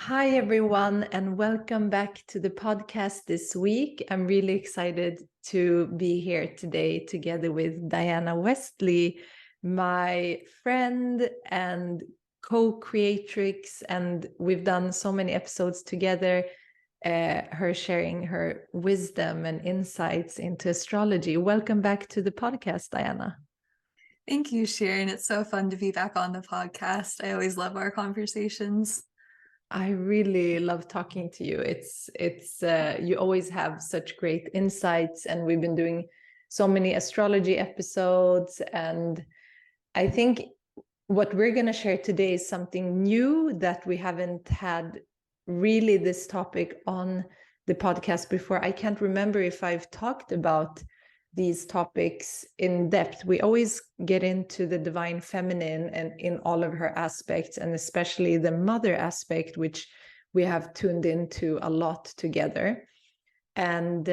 Hi, everyone, and welcome back to the podcast this week. I'm really excited to be here today together with Diana Westley, my friend and co-creatrix, and we've done so many episodes together, her sharing her wisdom and insights into astrology. Welcome back to the podcast, Diana. Thank you, Sharon. It's so fun to be back on the podcast. I always love our conversations. I really love talking to you. It's you always have such great insights, and we've been doing so many astrology episodes, and I think what we're going to share today is something new that we haven't had really this topic on the podcast before. I can't remember if I've talked about these topics in depth. We always get into the divine feminine and in all of her aspects, and especially the mother aspect, which we have tuned into a lot together. And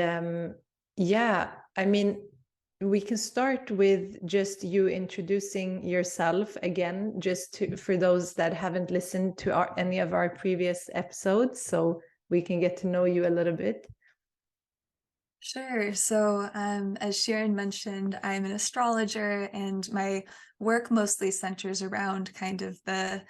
we can start with just you introducing yourself again, for those that haven't listened to any of our previous episodes, so we can get to know you a little bit. Sure. So, as Sharon mentioned, I'm an astrologer, and my work mostly centers around kind of the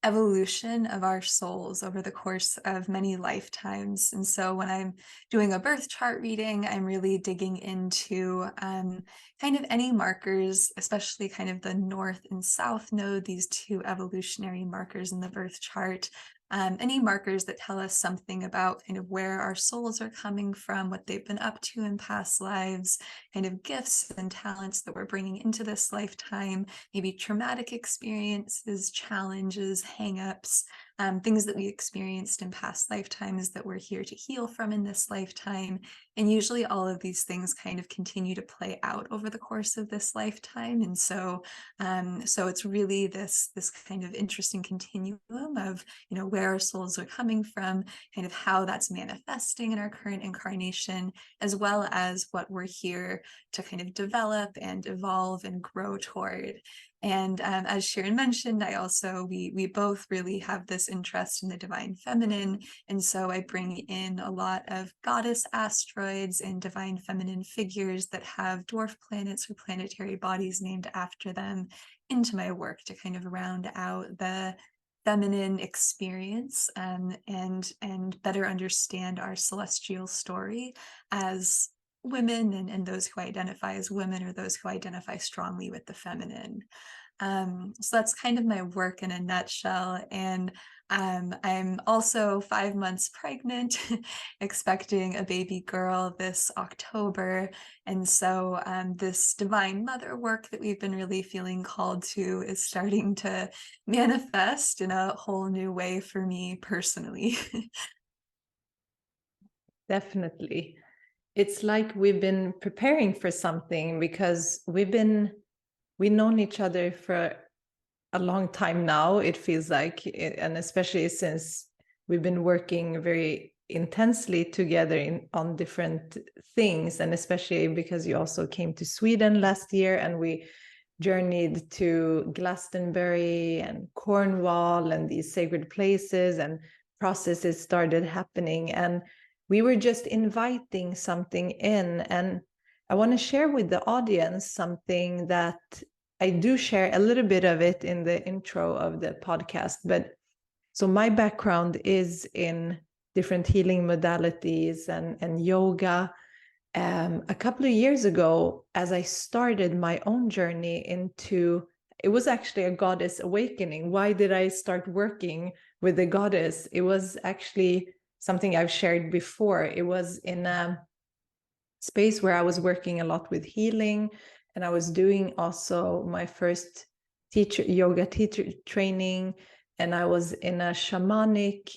evolution of our souls over the course of many lifetimes. And so when I'm doing a birth chart reading, I'm really digging into kind of any markers, especially kind of the north and south node, these two evolutionary markers in the birth chart. Any markers that tell us something about kind of where our souls are coming from, what they've been up to in past lives, kind of gifts and talents that we're bringing into this lifetime, maybe traumatic experiences, challenges, hangups, things that we experienced in past lifetimes that we're here to heal from in this lifetime. And usually all of these things kind of continue to play out over the course of this lifetime. And so it's really this kind of interesting continuum of, where our souls are coming from, kind of how that's manifesting in our current incarnation, as well as what we're here to kind of develop and evolve and grow toward. And as Sharon mentioned, we both really have this interest in the divine feminine. And so I bring in a lot of goddess asteroids and divine feminine figures that have dwarf planets or planetary bodies named after them into my work to kind of round out the feminine experience and better understand our celestial story as women and those who identify as women, or those who identify strongly with the feminine. So that's kind of my work in a nutshell. And I'm also 5 months pregnant, expecting a baby girl this October. And so this divine mother work that we've been really feeling called to is starting to manifest in a whole new way for me personally. Definitely. It's like we've been preparing for something, because we've known each other for a long time now, it feels like, and especially since we've been working very intensely together on different things, and especially because you also came to Sweden last year, and we journeyed to Glastonbury and Cornwall and these sacred places, and processes started happening, and we were just inviting something in. And I want to share with the audience something that I do share a little bit of it in the intro of the podcast. But so my background is in different healing modalities and yoga. A couple of years ago, as I started my own journey it was actually a goddess awakening. Why did I start working with the goddess? It was actually something I've shared before. It was in a space where I was working a lot with healing, and I was doing also my first yoga teacher training, and I was in a shamanic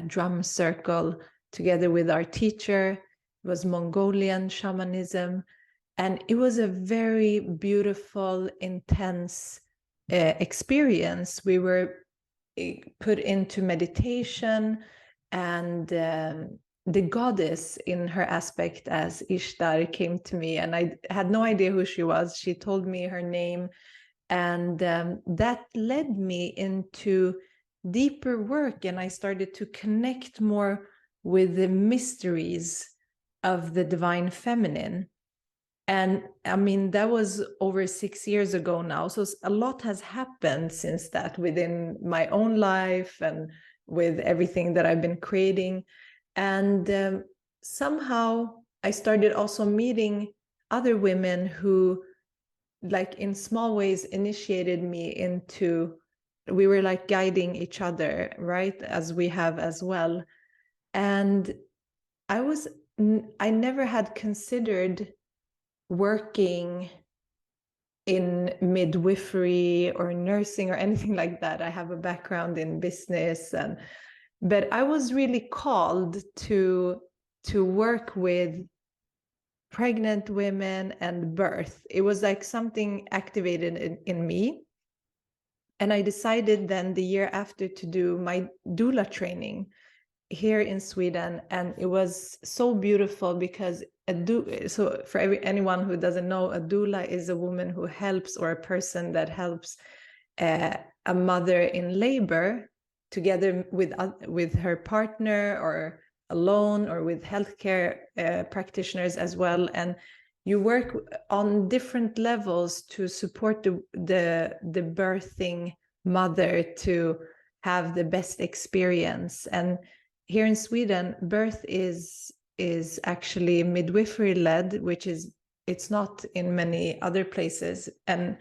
drum circle together with our teacher. It was Mongolian shamanism, and it was a very beautiful, intense experience. We were put into meditation, and the goddess in her aspect as Ishtar came to me, and I had no idea who she was. She told me her name, and that led me into deeper work, and I started to connect more with the mysteries of the divine feminine. And I mean, that was over 6 years ago now. So a lot has happened since that within my own life and with everything that I've been creating. And somehow I started also meeting other women who, like in small ways, initiated me into, we were like guiding each other, right? As we have as well. And I never had considered working in midwifery or nursing or anything like that. I have a background in business, but I was really called to work with pregnant women and birth. It was like something activated in me. And I decided then the year after to do my doula training here in Sweden, and it was so beautiful because so for anyone who doesn't know, a doula is a woman who helps, or a person that helps a mother in labor, together with her partner, or alone, or with healthcare practitioners as well. And you work on different levels to support the birthing mother to have the best experience. And here in Sweden, birth is actually midwifery led, which is, it's not in many other places. And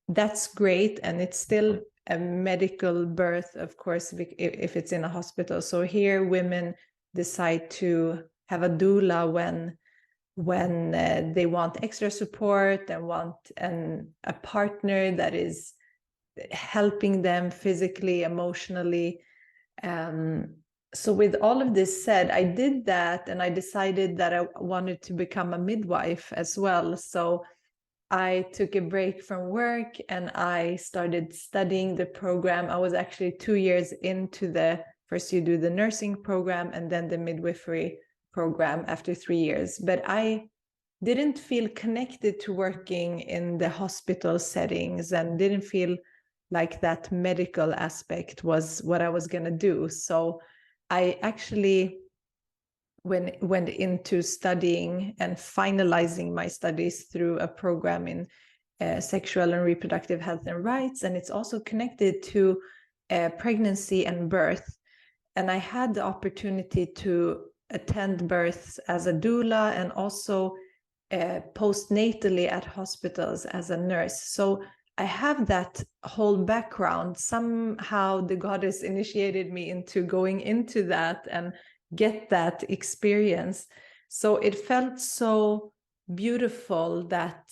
that's great. And it's still a medical birth, of course, if it's in a hospital. So here women decide to have a doula when they want extra support and want a partner that is helping them physically, emotionally. So with all of this said, I did that, and I decided that I wanted to become a midwife as well. So I took a break from work and I started studying the program. I was actually 2 years into first you do the nursing program and then the midwifery program after 3 years. But I didn't feel connected to working in the hospital settings, and didn't feel like that medical aspect was what I was going to do. So I actually went into studying and finalizing my studies through a program in sexual and reproductive health and rights. And it's also connected to pregnancy and birth. And I had the opportunity to attend births as a doula, and also postnatally at hospitals as a nurse. So I have that whole background. Somehow the goddess initiated me into going into that and get that experience. So it felt so beautiful, that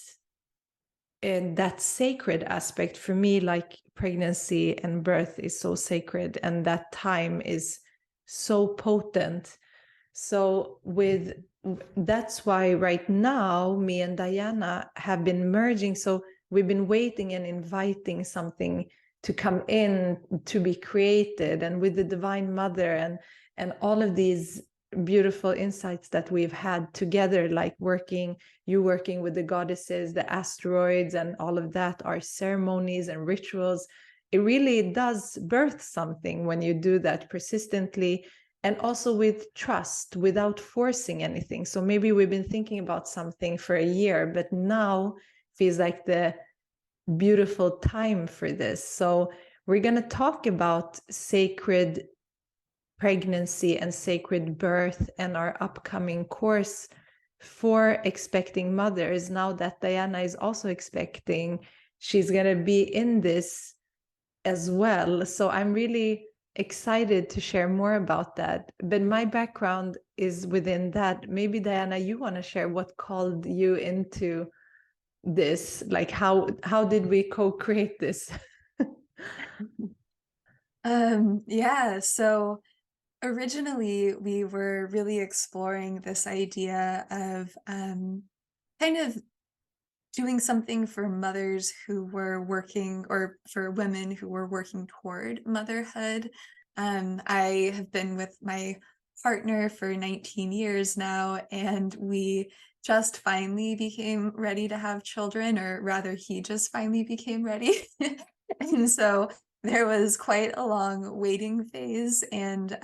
that sacred aspect for me, like pregnancy and birth is so sacred, and that time is so potent. So that's why right now me and Diana have been merging. So we've been waiting and inviting something to come in, to be created, and with the Divine Mother and all of these beautiful insights that we've had together, like you working with the goddesses, the asteroids, and all of that, our ceremonies and rituals. It really does birth something when you do that persistently, and also with trust, without forcing anything. So maybe we've been thinking about something for a year, but now feels like the beautiful time for this. So we're going to talk about sacred pregnancy and sacred birth, and our upcoming course for expecting mothers. Now that Diana is also expecting, she's going to be in this as well. So I'm really excited to share more about that. But my background is within that. Maybe Diana, you want to share what called you into this? Like how did we co-create this? Yeah, so originally we were really exploring this idea of kind of doing something for mothers who were working, or for women who were working toward motherhood. I have been with my partner for 19 years now, and we just finally became ready to have children, or rather he just finally became ready. And so there was quite a long waiting phase, and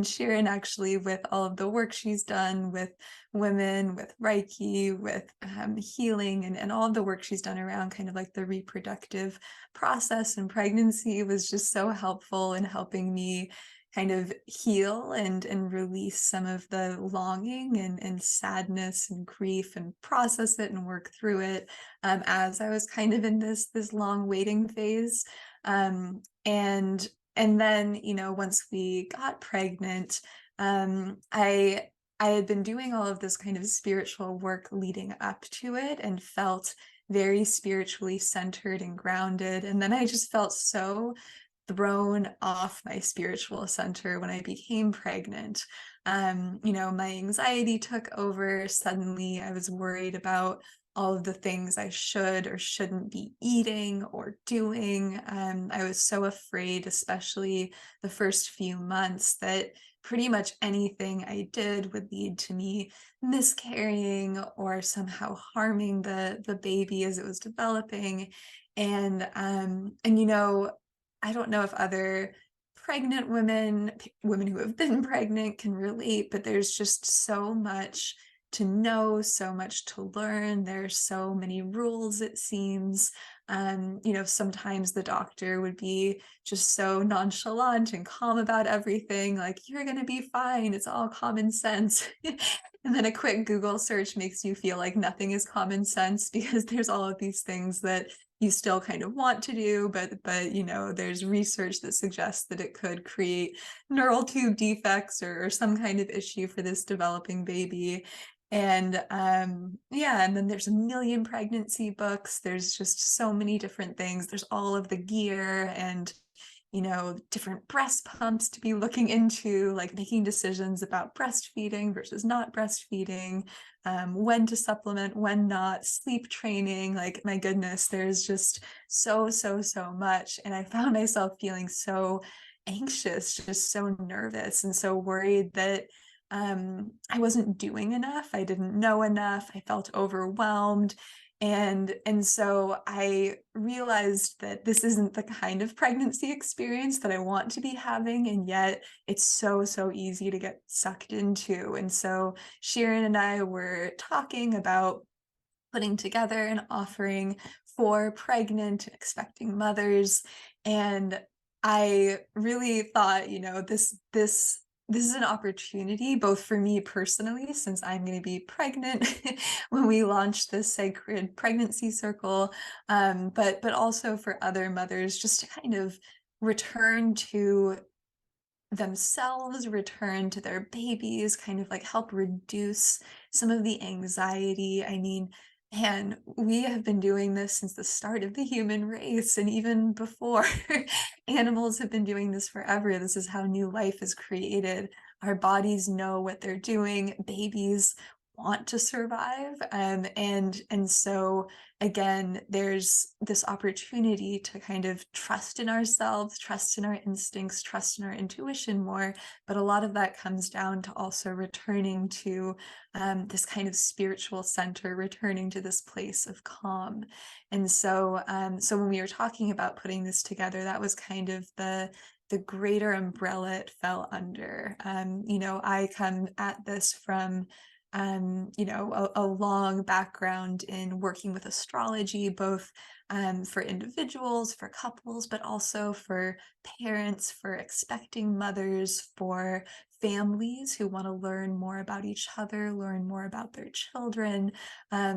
Sharon actually, with all of the work she's done with women, with Reiki, with healing, and all of the work she's done around kind of like the reproductive process and pregnancy, was just so helpful in helping me kind of heal and release some of the longing and sadness and grief, and process it and work through it, as I was kind of in this long waiting phase. And then, you know, once we got pregnant, I had been doing all of this kind of spiritual work leading up to it, and felt very spiritually centered and grounded. And then I just felt so thrown off my spiritual center when I became pregnant. You know, my anxiety took over. Suddenly, I was worried about all of the things I should or shouldn't be eating or doing. I was so afraid, especially the first few months, that pretty much anything I did would lead to me miscarrying or somehow harming the baby as it was developing. And you know, I don't know if other pregnant women, women who have been pregnant, can relate, but there's just so much to know, so much to learn. There's so many rules, it seems. You know, sometimes the doctor would be just so nonchalant and calm about everything, like, you're going to be fine, it's all common sense. And then a quick Google search makes you feel like nothing is common sense, because there's all of these things that you still kind of want to do, but you know, there's research that suggests that it could create neural tube defects or some kind of issue for this developing baby. And yeah, and then there's a million pregnancy books. There's just so many different things. There's all of the gear and, you know, different breast pumps to be looking into, like making decisions about breastfeeding versus not breastfeeding, when to supplement, when not, sleep training. Like, my goodness, there's just so much. And I found myself feeling so anxious, just so nervous, and so worried that I wasn't doing enough. I didn't know enough. I felt overwhelmed. And so I realized that this isn't the kind of pregnancy experience that I want to be having, and yet it's so easy to get sucked into. And so Sharon and I were talking about putting together an offering for pregnant, expecting mothers, and I really thought, you know, this is an opportunity both for me personally, since I'm going to be pregnant when we launch this sacred pregnancy circle, but also for other mothers, just to kind of return to themselves, return to their babies, kind of like help reduce some of the anxiety. I mean, man, we have been doing this since the start of the human race, and even before. Animals have been doing this forever. This is how new life is created. Our bodies know what they're doing. Babies want to survive. And so again, there's this opportunity to kind of trust in ourselves, trust in our instincts, trust in our intuition more. But a lot of that comes down to also returning to this kind of spiritual center, returning to this place of calm. And so, so when we were talking about putting this together, that was kind of the greater umbrella it fell under. You know, I come at this from you know, a long background in working with astrology, both for individuals, for couples, but also for parents, for expecting mothers, for families who want to learn more about each other, learn more about their children.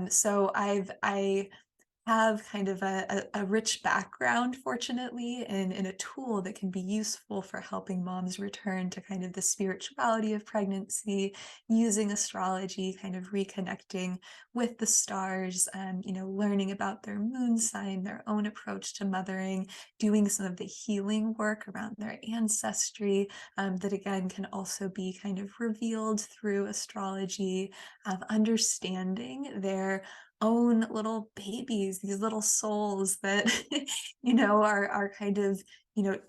So I have kind of a rich background, fortunately, in a tool that can be useful for helping moms return to kind of the spirituality of pregnancy, using astrology, kind of reconnecting with the stars, you know, learning about their moon sign, their own approach to mothering, doing some of the healing work around their ancestry, that again can also be kind of revealed through astrology, understanding their own little babies, these little souls that, are kind of,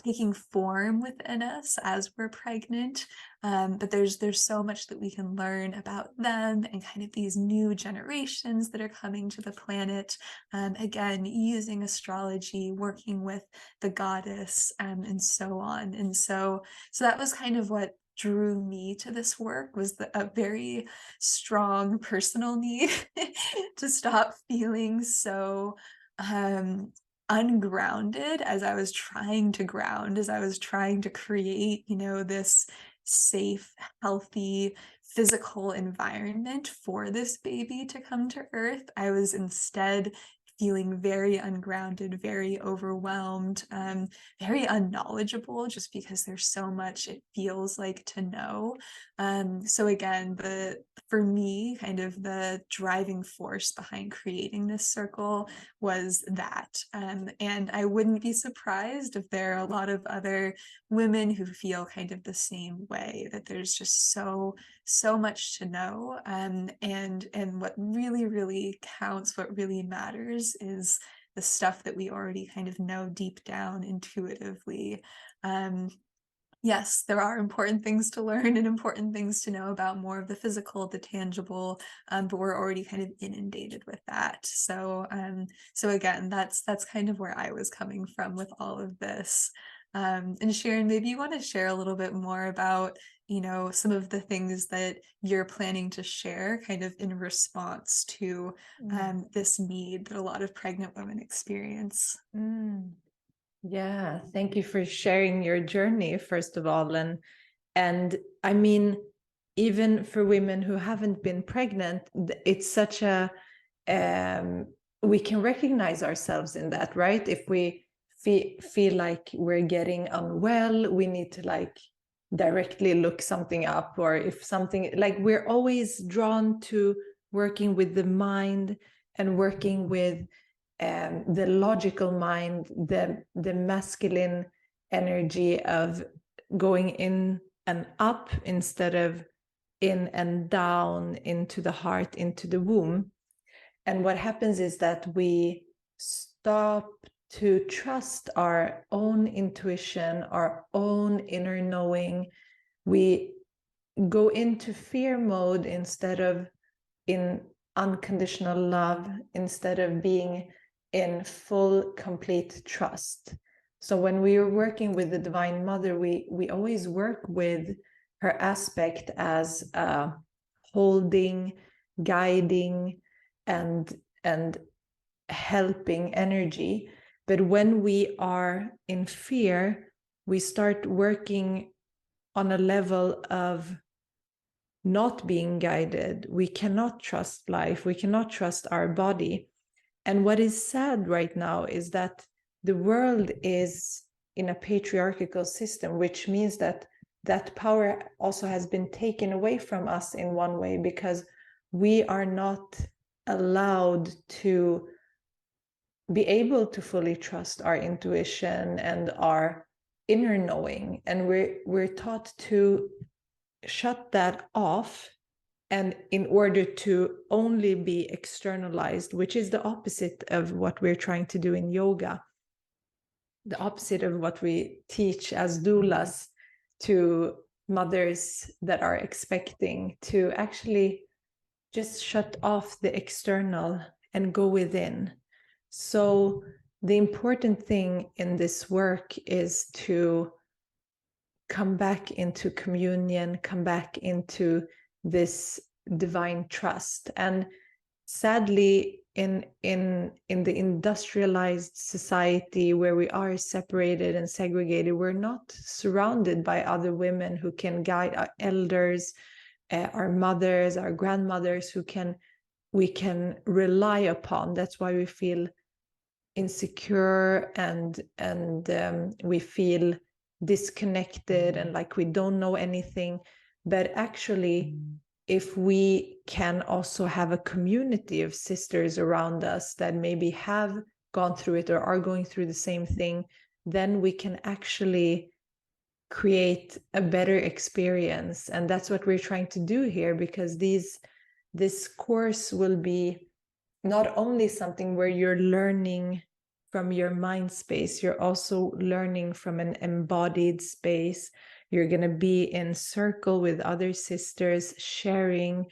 taking form within us as we're pregnant. But there's so much that we can learn about them and kind of these new generations that are coming to the planet. Again, using astrology, working with the goddess, and so on. And so that was kind of what drew me to this work, was a very strong personal need to stop feeling so ungrounded as I was trying to ground, as I was trying to create, this safe, healthy, physical environment for this baby to come to Earth. I was instead feeling very ungrounded, very overwhelmed, very unknowledgeable, just because there's so much it feels like to know. So again, for me, kind of the driving force behind creating this circle was that. And I wouldn't be surprised if there are a lot of other women who feel kind of the same way, that there's just so much to know. And what really, really counts, what really matters, is the stuff that we already kind of know deep down intuitively. Yes, there are important things to learn and important things to know about, more of the physical, the tangible, but we're already kind of inundated with that. So again, that's kind of where I was coming from with all of this. And Sharon, maybe you want to share a little bit more about, some of the things that you're planning to share kind of in response to this need that a lot of pregnant women experience. Yeah, thank you for sharing your journey, first of all. And I mean, even for women who haven't been pregnant, it's such a we can recognize ourselves in that, right? If we feel like we're getting unwell, we need to like directly look something up, or if something, like, we're always drawn to working with the mind and working with the logical mind, the masculine energy of going in and up instead of in and down into the heart, into the womb. And what happens is that we stop to trust our own intuition, our own inner knowing. We go into fear mode instead of in unconditional love, instead of being in full, complete trust. So when we are working with the Divine Mother, we always work with her aspect as holding, guiding, and helping energy. But when we are in fear, we start working on a level of not being guided. We cannot trust life. We cannot trust our body. And what is sad right now is that the world is in a patriarchal system, which means that that power also has been taken away from us in one way, because we are not allowed to be able to fully trust our intuition and our inner knowing. And we're taught to shut that off, and in order to only be externalized, which is the opposite of what we're trying to do in yoga, the opposite of what we teach as doulas to mothers that are expecting, to actually just shut off the external and go within. So the important thing in this work is to come back into communion, come back into this divine trust. And sadly, in the industrialized society where we are separated and segregated, we're not surrounded by other women who can guide, our elders, our mothers, our grandmothers, we can rely upon. That's why we feel insecure and we feel disconnected and like we don't know anything. But actually, if we can also have a community of sisters around us that maybe have gone through it or are going through the same thing, then we can actually create a better experience. And that's what we're trying to do here, because this course will be not only something where you're learning from your mind space, you're also learning from an embodied space. You're going to be in circle with other sisters, sharing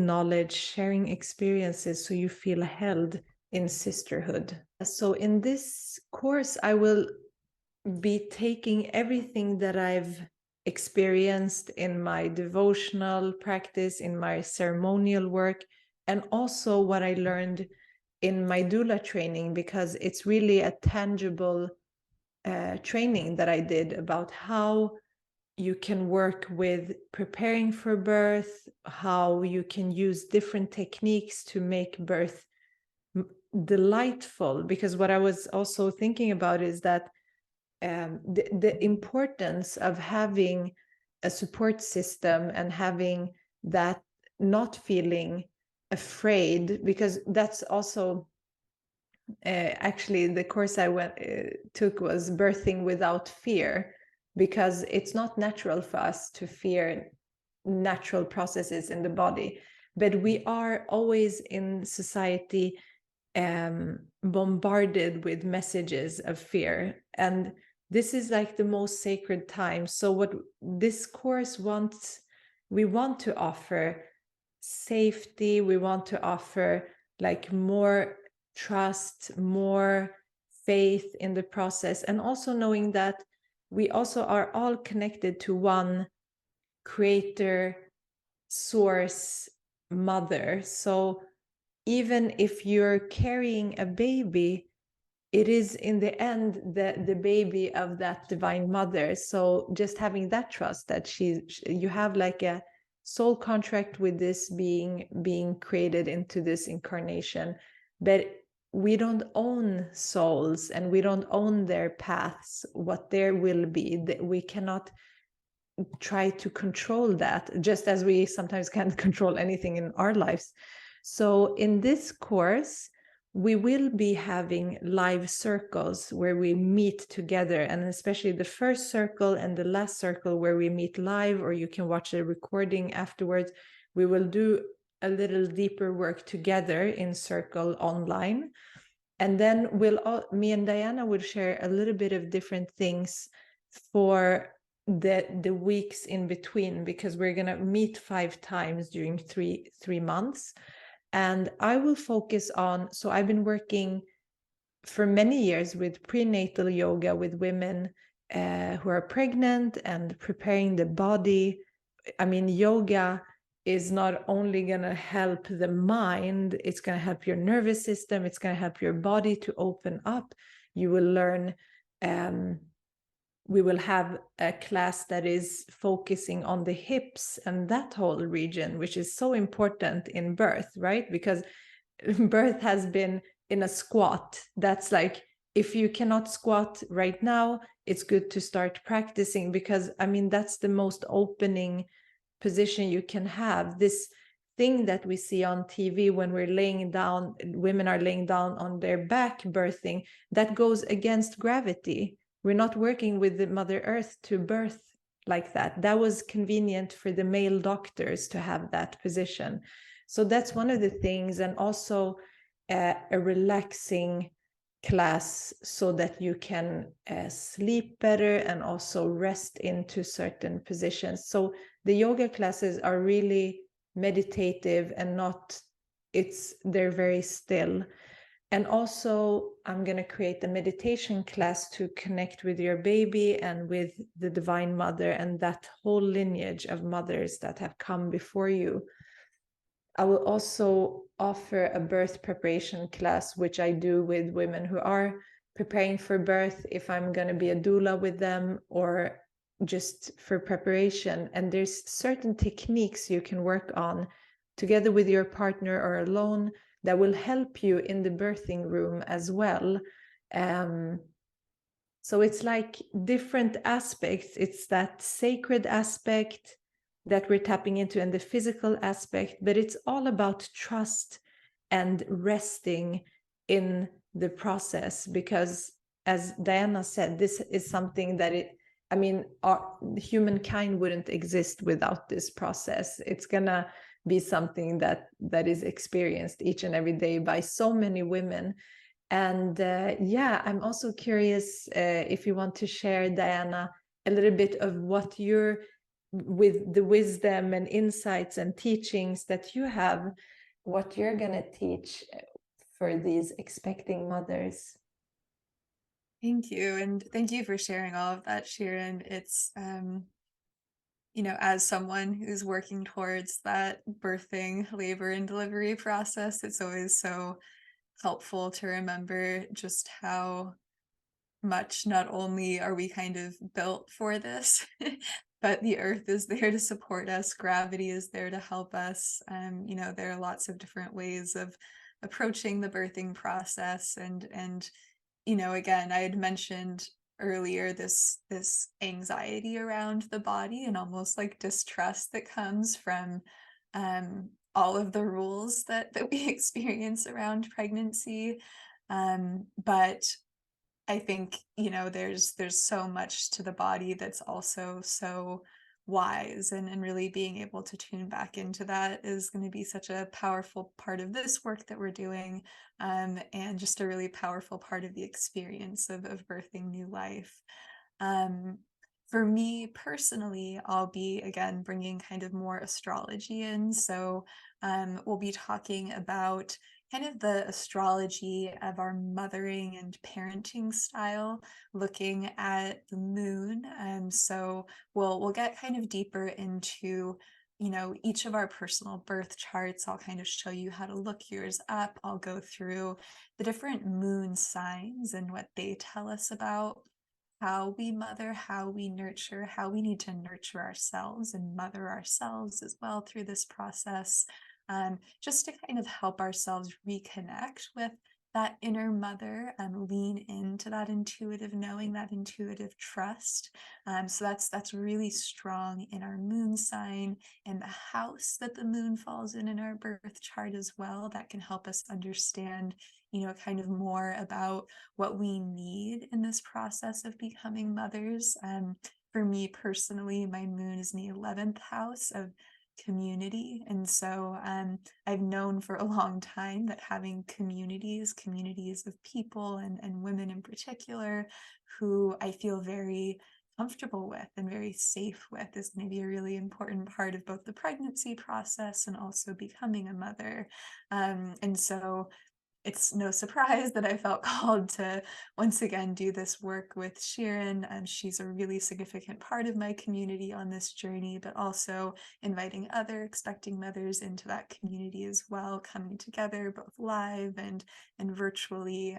knowledge, sharing experiences, so you feel held in sisterhood. So in this course, I will be taking everything that I've experienced in my devotional practice, in my ceremonial work, and also what I learned in my doula training, because it's really a tangible training that I did about how you can work with preparing for birth, how you can use different techniques to make birth delightful. Because what I was also thinking about is that the importance of having a support system and having that, not feeling afraid, because that's also actually the course I took was birthing without fear, because it's not natural for us to fear natural processes in the body, but we are always in society bombarded with messages of fear, and this is like the most sacred time. So what this course wants, we want to offer safety, we want to offer like more trust, more faith in the process, and also knowing that we also are all connected to one creator, source, mother. So even if you're carrying a baby, it is in the end the baby of that divine mother. So just having that trust that you have like a soul contract with this being created into this incarnation, but we don't own souls and we don't own their paths, what there will be. We cannot try to control that, just as we sometimes can't control anything in our lives. So in this course, we will be having live circles where we meet together, and especially the first circle and the last circle where we meet live, or you can watch a recording afterwards. We will do a little deeper work together in circle online. And then me and Diana will share a little bit of different things for the weeks in between, because we're going to meet 5 times during three months. And I will focus on, so I've been working for many years with prenatal yoga with women who are pregnant and preparing the body. I mean, yoga is not only going to help the mind, it's going to help your nervous system, it's going to help your body to open up. You will learn, we will have a class that is focusing on the hips and that whole region, which is so important in birth, right? Because birth has been in a squat. That's like, if you cannot squat right now, it's good to start practicing, because I mean, that's the most opening position you can have. This thing that we see on TV when we're laying down, women are laying down on their back birthing, that goes against gravity. We're not working with the Mother Earth to birth like that. That was convenient for the male doctors to have that position. So that's one of the things. And also a relaxing class so that you can sleep better and also rest into certain positions. So the yoga classes are really meditative and they're very still. And also I'm going to create a meditation class to connect with your baby and with the Divine Mother and that whole lineage of mothers that have come before you. I will also offer a birth preparation class, which I do with women who are preparing for birth, if I'm going to be a doula with them or just for preparation. And there's certain techniques you can work on together with your partner or alone that will help you in the birthing room as well. So it's like different aspects. It's that sacred aspect that we're tapping into and the physical aspect, but it's all about trust and resting in the process, because as Diana said, this is something that humankind wouldn't exist without this process. It's gonna be something that is experienced each and every day by so many women. And yeah, I'm also curious if you want to share, Diana, a little bit of what you're, with the wisdom and insights and teachings that you have, what you're going to teach for these expecting mothers. Thank you. And thank you for sharing all of that, Sharon. It's, you know, as someone who's working towards that birthing, labor, and delivery process, it's always so helpful to remember just how much not only are we kind of built for this, but the earth is there to support us. Gravity is there to help us. You know, there are lots of different ways of approaching the birthing process. And you know, again, I had mentioned earlier this anxiety around the body and almost like distrust that comes from all of the rules that we experience around pregnancy. But I think, you know, there's so much to the body that's also so wise, and really being able to tune back into that is going to be such a powerful part of this work that we're doing, and just a really powerful part of the experience of birthing new life. Um, for me personally, I'll be again bringing kind of more astrology in. So we'll be talking about kind of the astrology of our mothering and parenting style, looking at the moon. So we'll get kind of deeper into, you know, each of our personal birth charts. I'll kind of show you how to look yours up. I'll go through the different moon signs and what they tell us about how we mother, how we nurture, how we need to nurture ourselves and mother ourselves as well through this process, just to kind of help ourselves reconnect with that inner mother and lean into that intuitive knowing, that intuitive trust. So that's really strong in our moon sign and the house that the moon falls in our birth chart as well. That can help us understand, you know, kind of more about what we need in this process of becoming mothers. For me personally, my moon is in the 11th house of community. And so I've known for a long time that having communities of people and women in particular who I feel very comfortable with and very safe with is going to be a really important part of both the pregnancy process and also becoming a mother. And so it's no surprise that I felt called to once again do this work with Sharon. She's a really significant part of my community on this journey, but also inviting other expecting mothers into that community as well, coming together both live and virtually.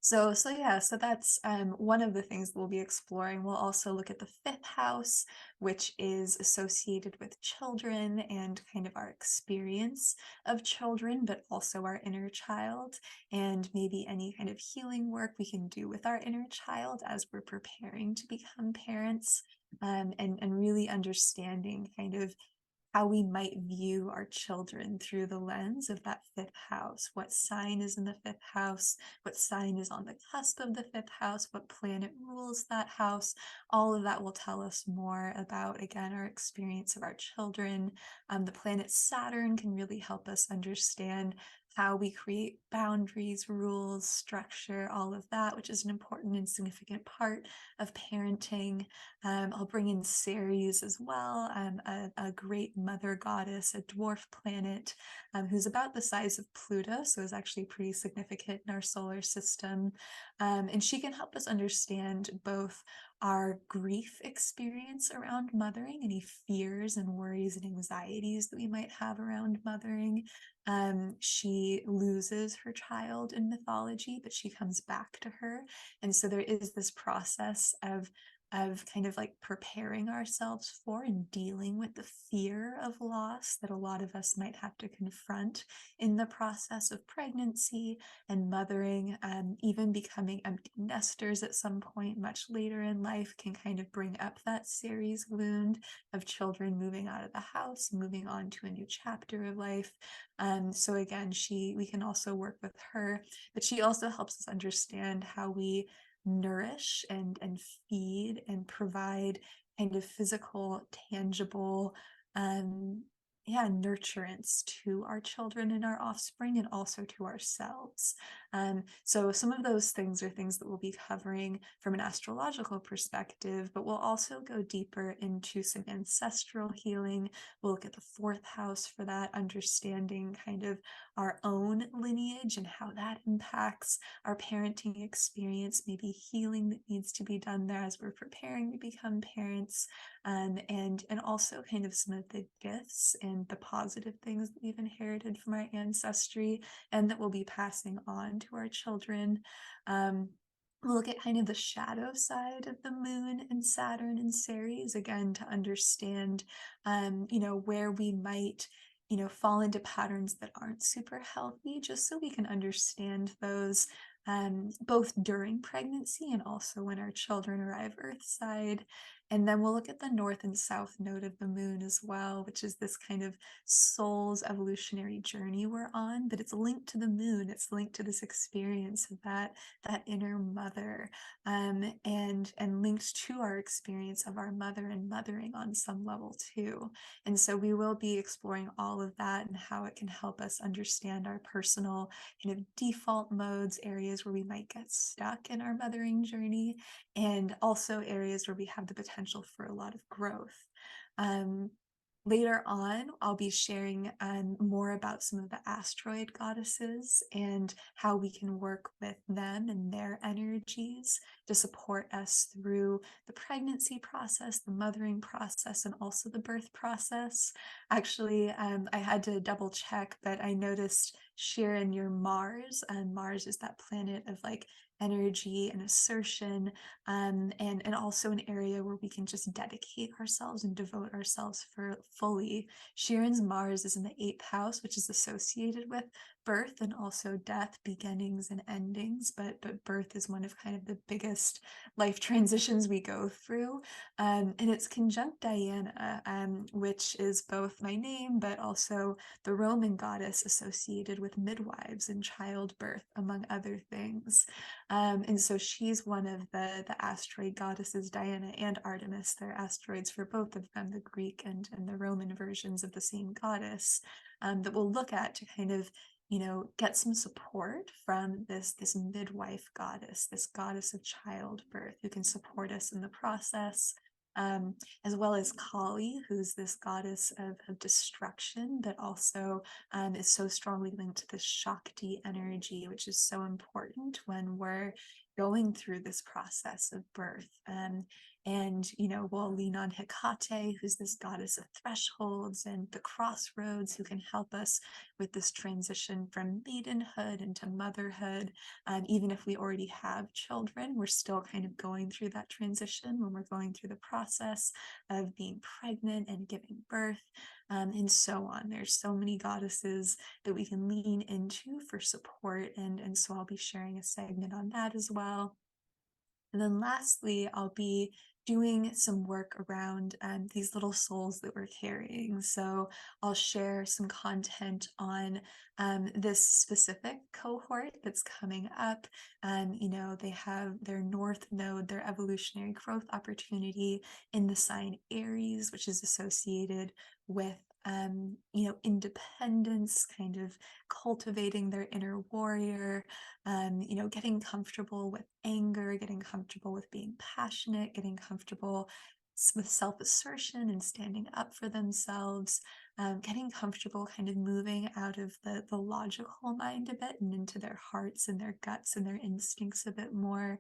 So that's one of the things we'll be exploring. We'll also look at the 5th house, which is associated with children and kind of our experience of children, but also our inner child, and maybe any kind of healing work we can do with our inner child as we're preparing to become parents, and really understanding kind of how we might view our children through the lens of that 5th house. What sign is in the 5th house? What sign is on the cusp of the 5th house? What planet rules that house? All of that will tell us more about, again, our experience of our children. The planet Saturn can really help us understand how we create boundaries, rules, structure, all of that, which is an important and significant part of parenting. I'll bring in Ceres as well, a great mother goddess, a dwarf planet, who's about the size of Pluto, so is actually pretty significant in our solar system. And she can help us understand both our grief experience around mothering, any fears and worries and anxieties that we might have around mothering. She loses her child in mythology, but she comes back to her. And so there is this process of kind of like preparing ourselves for and dealing with the fear of loss that a lot of us might have to confront in the process of pregnancy and mothering. Even becoming empty nesters at some point much later in life can kind of bring up that Ceres wound of children moving out of the house, moving on to a new chapter of life. So again, we can also work with her, but she also helps us understand how we nourish and feed and provide kind of physical, tangible nurturance to our children and our offspring, and also to ourselves. So some of those things are things that we'll be covering from an astrological perspective, but we'll also go deeper into some ancestral healing. We'll look at the fourth house for that, understanding kind of our own lineage and how that impacts our parenting experience, maybe healing that needs to be done there as we're preparing to become parents, and also kind of some of the gifts and the positive things that we've inherited from our ancestry and that we'll be passing on to our children. We'll look at kind of the shadow side of the moon and Saturn and Ceres, again, to understand, where we might, fall into patterns that aren't super healthy, just so we can understand those, both during pregnancy and also when our children arrive Earthside. And then we'll look at the north and south node of the moon as well, which is this kind of soul's evolutionary journey we're on, but it's linked to the moon. It's linked to this experience of that inner mother, and linked to our experience of our mother and mothering on some level too. And so we will be exploring all of that and how it can help us understand our personal kind of default modes, areas where we might get stuck in our mothering journey, and also areas where we have the potential for a lot of growth. Later on, I'll be sharing more about some of the asteroid goddesses and how we can work with them and their energies to support us through the pregnancy process, the mothering process, and also the birth process. Actually, I had to double check, but I noticed, Sharon, your Mars, and Mars is that planet of like energy and assertion, and also an area where we can just dedicate ourselves and devote ourselves for fully. Sharon's Mars is in the 8th house, which is associated with birth and also death, beginnings and endings, but birth is one of kind of the biggest life transitions we go through. And it's conjunct Diana, which is both my name but also the Roman goddess associated with midwives and childbirth, among other things. And so she's one of the asteroid goddesses, Diana and Artemis. They're asteroids for both of them, the Greek and the Roman versions of the same goddess, that we'll look at to kind of, get some support from this midwife goddess, this goddess of childbirth, who can support us in the process. As well as Kali, who's this goddess of destruction, but also is so strongly linked to the Shakti energy, which is so important when we're going through this process of birth. And we'll lean on Hecate, who's this goddess of thresholds and the crossroads, who can help us with this transition from maidenhood into motherhood. Even if we already have children, we're still kind of going through that transition when we're going through the process of being pregnant and giving birth, and so on. There's so many goddesses that we can lean into for support, and so I'll be sharing a segment on that as well. And then lastly, I'll be doing some work around these little souls that we're carrying. So I'll share some content on this specific cohort that's coming up. They have their north node, their evolutionary growth opportunity in the sign Aries, which is associated with independence, kind of cultivating their inner warrior, getting comfortable with anger, getting comfortable with being passionate, getting comfortable with self-assertion and standing up for themselves, getting comfortable kind of moving out of the logical mind a bit and into their hearts and their guts and their instincts a bit more.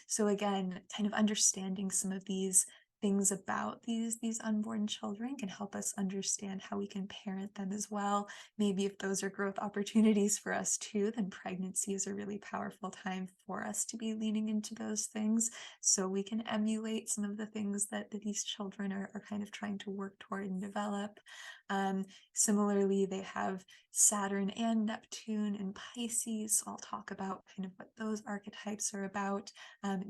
So again, kind of understanding some of these things about these unborn children can help us understand how we can parent them as well. Maybe if those are growth opportunities for us too, then pregnancy is a really powerful time for us to be leaning into those things, so we can emulate some of the things that these children are kind of trying to work toward and develop. Similarly, they have Saturn and Neptune in Pisces, so I'll talk about kind of what those archetypes are about.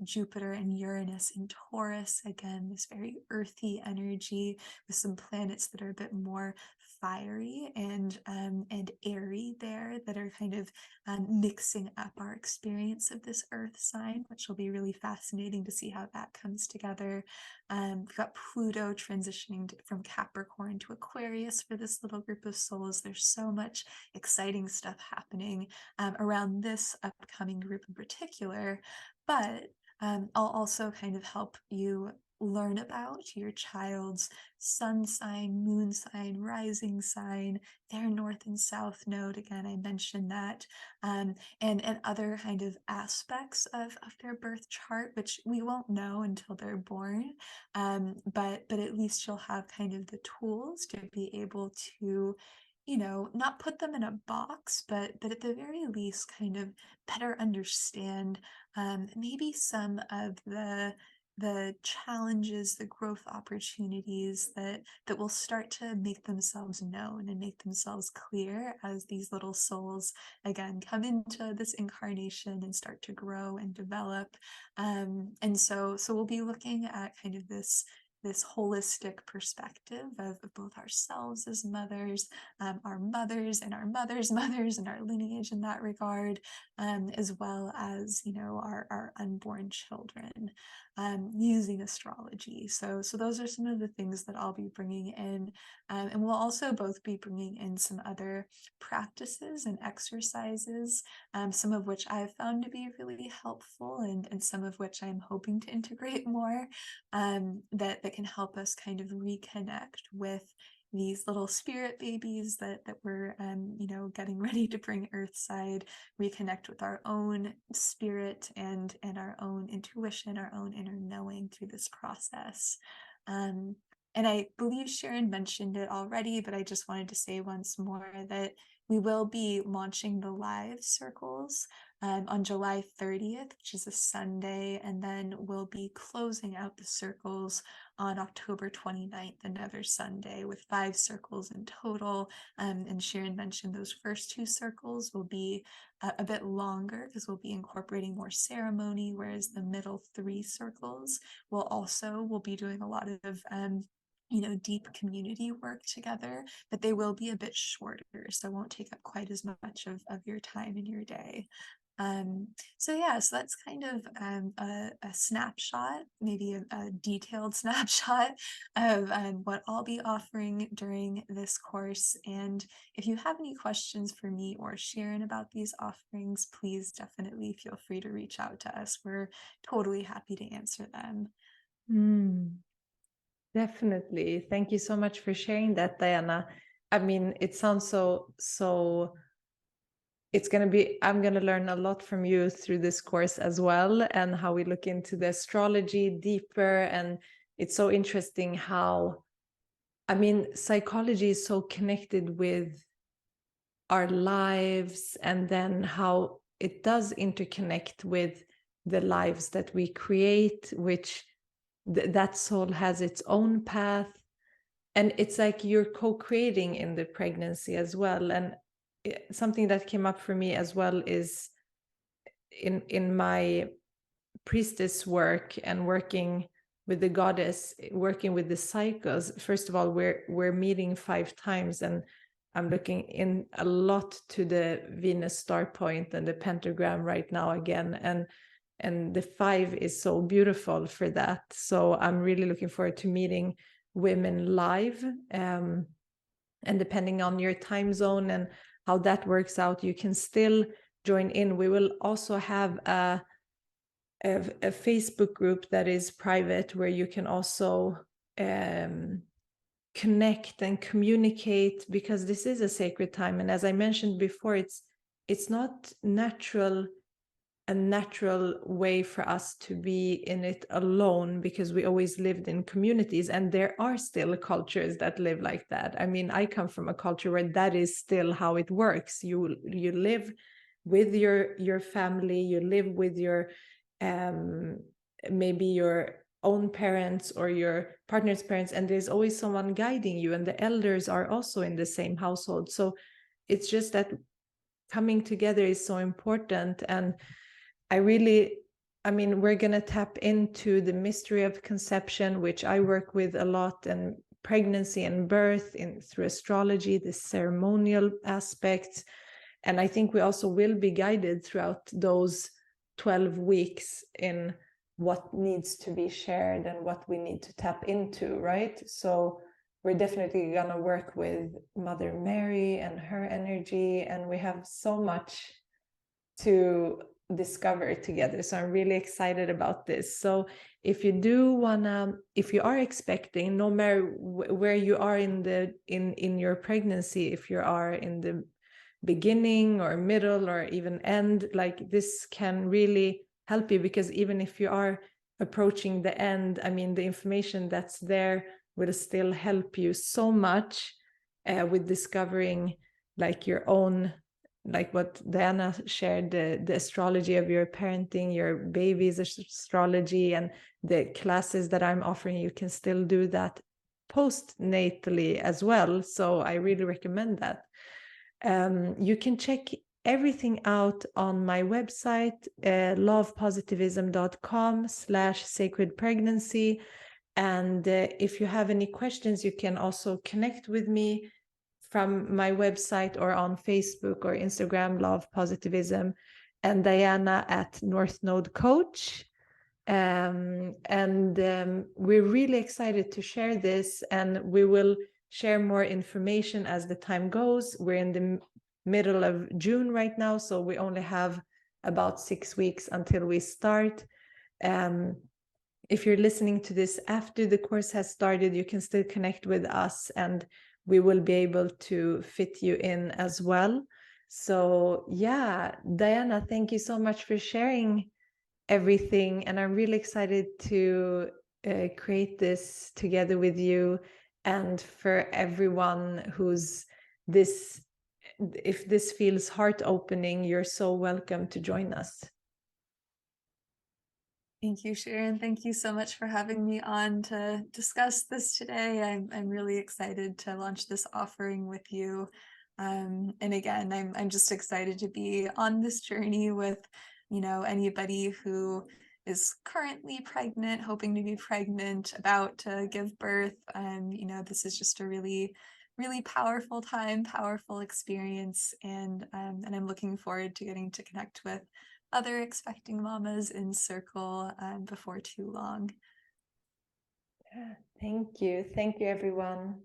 Jupiter and Uranus in Taurus, again, this this very earthy energy with some planets that are a bit more fiery and airy there, that are kind of mixing up our experience of this earth sign, which will be really fascinating to see how that comes together. We've got Pluto transitioning from Capricorn to Aquarius for this little group of souls. There's so much exciting stuff happening around this upcoming group in particular, but I'll also kind of help you learn about your child's sun sign, moon sign, rising sign, their north and south node. Again, I mentioned that, and other kind of aspects of their birth chart, which we won't know until they're born. But at least you'll have kind of the tools to be able to, you know, not put them in a box, but at the very least kind of better understand maybe some of the challenges, the growth opportunities that will start to make themselves known and make themselves clear as these little souls again come into this incarnation and start to grow and develop. And so we'll be looking at kind of this holistic perspective of both ourselves as mothers, our mothers and our mothers' mothers, and our lineage in that regard, as well as, you know, our unborn children, using astrology. So those are some of the things that I'll be bringing in, and we'll also both be bringing in some other practices and exercises, some of which I've found to be really helpful, and some of which I'm hoping to integrate more, that can help us kind of reconnect with these little spirit babies that we're you know, getting ready to bring earthside, reconnect with our own spirit and our own intuition, our own inner knowing through this process. And I believe Sharon mentioned it already, but I just wanted to say once more that we will be launching the live circles on July 30th, which is a Sunday, and then we'll be closing out the circles on October 29th, another Sunday, with 5 circles in total. And Sharon mentioned those first 2 circles will be a bit longer because we'll be incorporating more ceremony, whereas the middle 3 circles we'll be doing a lot of you know, deep community work together, but they will be a bit shorter, so it won't take up quite as much of your time in your day. So that's kind of a snapshot, maybe a detailed snapshot of what I'll be offering during this course. And if you have any questions for me or Sharon about these offerings, please definitely feel free to reach out to us. We're totally happy to answer them. Definitely. Thank you so much for sharing that, Diana. I mean, it sounds so I'm going to learn a lot from you through this course as well, and how we look into the astrology deeper. And it's so interesting how, I mean, psychology is so connected with our lives, and then how it does interconnect with the lives that we create, which that soul has its own path. And it's like you're co-creating in the pregnancy as well. And something that came up for me as well is in my priestess work and working with the goddess, working with the cycles. First of all, we're meeting 5 times, and I'm looking in a lot to the Venus star point and the pentagram right now again, and the 5 is so beautiful for that. So I'm really looking forward to meeting women live, and depending on your time zone and how that works out, you can still join in. We will also have a Facebook group that is private, where you can also connect and communicate, because this is a sacred time. And as I mentioned before, it's not a natural way for us to be in it alone, because we always lived in communities, and there are still cultures that live like that. I mean, I come from a culture where that is still how it works. You live with your family, you live with your maybe your own parents or your partner's parents, and there's always someone guiding you, and the elders are also in the same household. So it's just that coming together is so important. And I really I mean, we're going to tap into the mystery of conception, which I work with a lot, and pregnancy and birth through astrology, the ceremonial aspects. And I think we also will be guided throughout those 12 weeks in what needs to be shared and what we need to tap into, right? So we're definitely going to work with Mother Mary and her energy, and we have so much to discover together. So I'm really excited about this. So if you do wanna, if you are expecting, no matter where you are in your pregnancy, if you are in the beginning or middle or even end, like this can really help you, because even if you are approaching the end, I mean, the information that's there will still help you so much with discovering like your own, like what Diana shared, the astrology of your parenting, your baby's astrology, and the classes that I'm offering, you can still do that postnatally as well. So I really recommend that. You can check everything out on my website, lovepositivism.com/sacredpregnancy. And if you have any questions, you can also connect with me from my website or on Facebook or Instagram, Love Positivism, and Diana at North Node Coach. We're really excited to share this, and we will share more information as the time goes. We're in the middle of June right now, so we only have about 6 weeks until we start. If you're listening to this after the course has started, you can still connect with us, and we will be able to fit you in as well. So yeah, Diana, thank you so much for sharing everything, and I'm really excited to create this together with you. And for everyone who's this, if this feels heart opening, you're so welcome to join us. Thank you, Sharon. Thank you so much for having me on to discuss this today. I'm really excited to launch this offering with you. And again, I'm just excited to be on this journey with, you know, anybody who is currently pregnant, hoping to be pregnant, about to give birth. You know, this is just a really, really powerful time, powerful experience, and I'm looking forward to getting to connect with other expecting mamas in circle before too long. Yeah, thank you. Thank you, everyone.